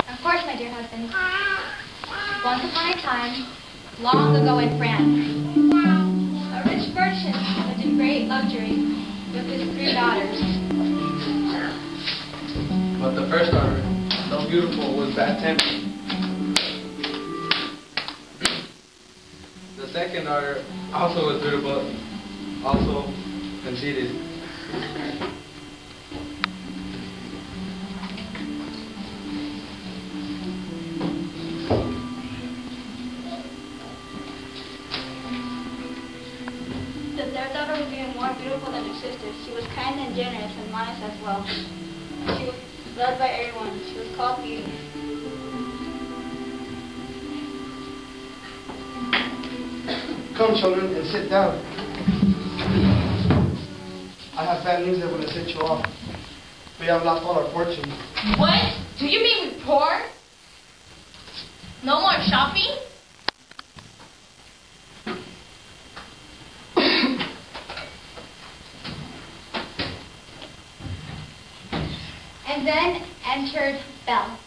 Of course, my dear husband. Once upon a time, long ago in France, a rich merchant lived in great luxury with his 3 daughters. But the first daughter, though beautiful, was bad-tempered. The second daughter also was beautiful, also conceited. The third daughter was even more beautiful than her sisters. She was kind and generous and modest as well. She was loved by everyone. She was called Beauty. Come, children, and sit down. I have bad news that will set you off. We have lost all our fortune. What? Do you mean we're poor? No more shopping? And then entered Belle.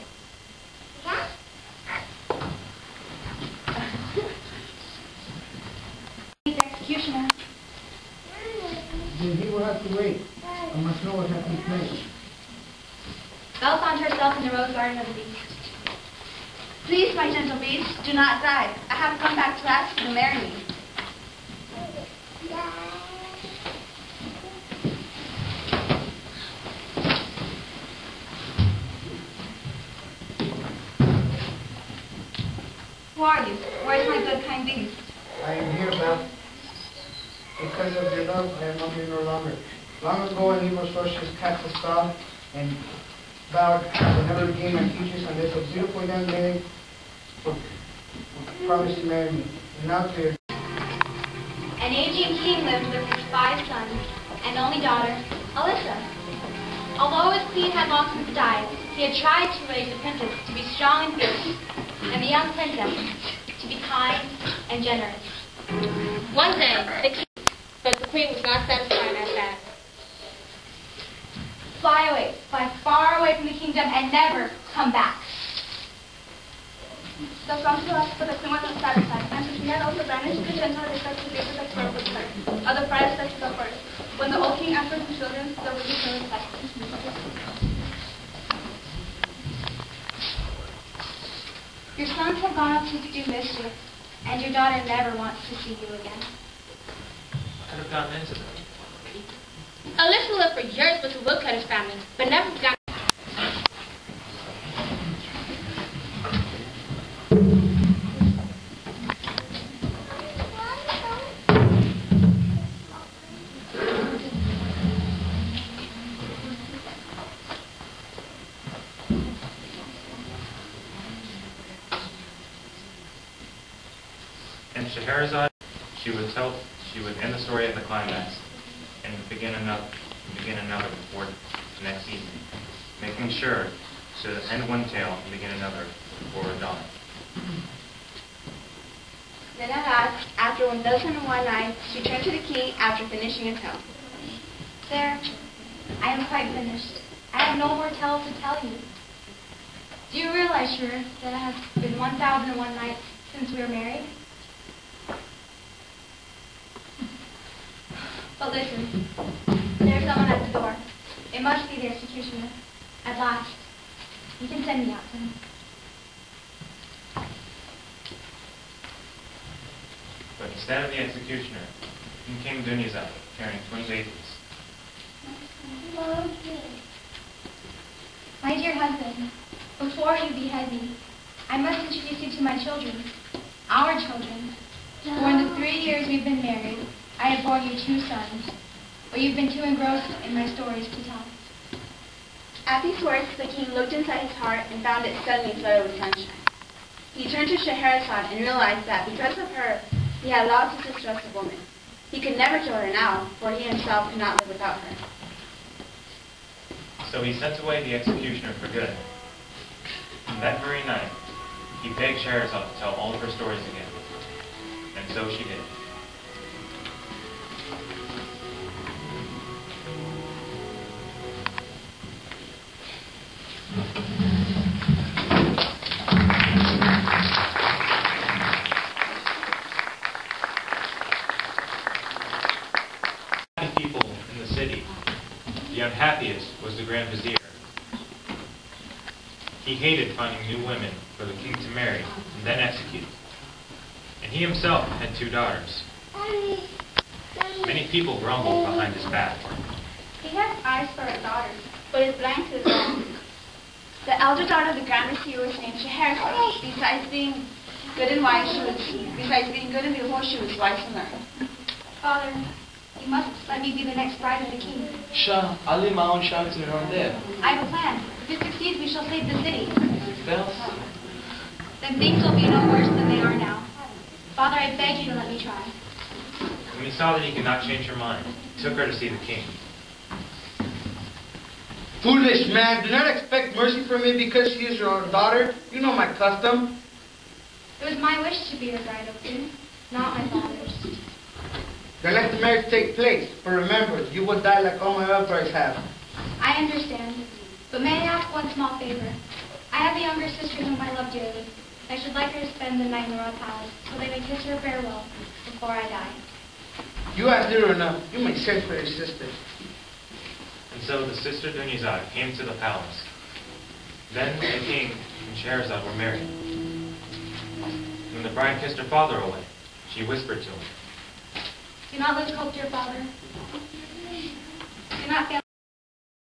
The executioner. Then he will have to wait. I must know what happens next. Belle found herself in the rose garden of the beast. Please, my gentle beast, do not die. I have come back to ask you to marry me. Who are you? Where is my good, kind beast? I am here, Belle. Because of your love, I am not here no longer. Long ago, an evil sorceress cast a spell and vowed to never regain my features unless a beautiful young lady would promise to marry me. And now clear. An aging king lived with his 5 sons and only daughter, Alyssa. Although his queen had long since died, he had tried to raise the princess to be strong and fierce, and the young princess to be kind and generous. One day, the king, but the queen was not satisfied at that. Fly far away from the kingdom and never come back. The council asked for the queen was not satisfied, and so she had also banished the gentle respect to give the purple side of the pride respect to the first. When the old king asked for his children, the wicked king was like, Your sons have gone up to do mischief, and your daughter never wants to see you again. I could have gotten into that. Alyssa lived for years with the woodcutter's family, but never got. In Shahirizad, she would end the story at the climax and begin another before the next evening, making sure to end one tale and begin another before dawn. Then at last, after 1001 nights, she turned to the king after finishing a tale. There, I am quite finished. I have no more tales to tell you. Do you realize, sure, that it has been 1001 nights since we were married? But listen, there's someone at the door. It must be the executioner. At last, you can send me out to him. But instead of the executioner, in came Shahirizad carrying twin babies. My dear husband, before you behead me, I must introduce you to my children, our children. For in the 3 years we've been married, I have borne you 2 sons, but you've been too engrossed in my stories to tell. At these words, the king looked inside his heart and found it suddenly flooded with sunshine. He turned to Shahirizad and realized that because of her, he had lost his distrusted woman. He could never kill her now, for he himself could not live without her. So he sent away the executioner for good. And that very night, he begged Shahirizad to tell all of her stories again. And so she did. The unhappiest was the Grand Vizier. He hated finding new women for the king to marry and then execute. And he himself had 2 daughters. Many people grumbled behind his back. He has eyes for a daughter, but is blind to his own. The elder daughter of the Grand Vizier was named Shahirizad. Besides being good and beautiful, she was wise and learned. Father, you must let me be the next bride of the king. Shah, I'll leave my own shouts in around there. I have a plan. If it succeeds, we shall save the city. Bells? Then things will be no worse than they are now. Father, I beg you to let me try. When he saw that he could not change her mind, he took her to see the king. Foolish man, do not expect mercy from me because she is your own daughter. You know my custom. It was my wish to be your bride, O king, not my father's. Then let the marriage take place. But remember, you will die like all my other brides have. I understand. But may I ask one small favor? I have a younger sister whom I love dearly. I should like her to spend the night in the royal palace so they may kiss her farewell before I die. You asked little enough. You may send for your sister. And so the sister Dunyazad came to the palace. Then the king and Shahirazad were married. When the bride kissed her father away, she whispered to him, Do not lose hope, dear father. Do not fail.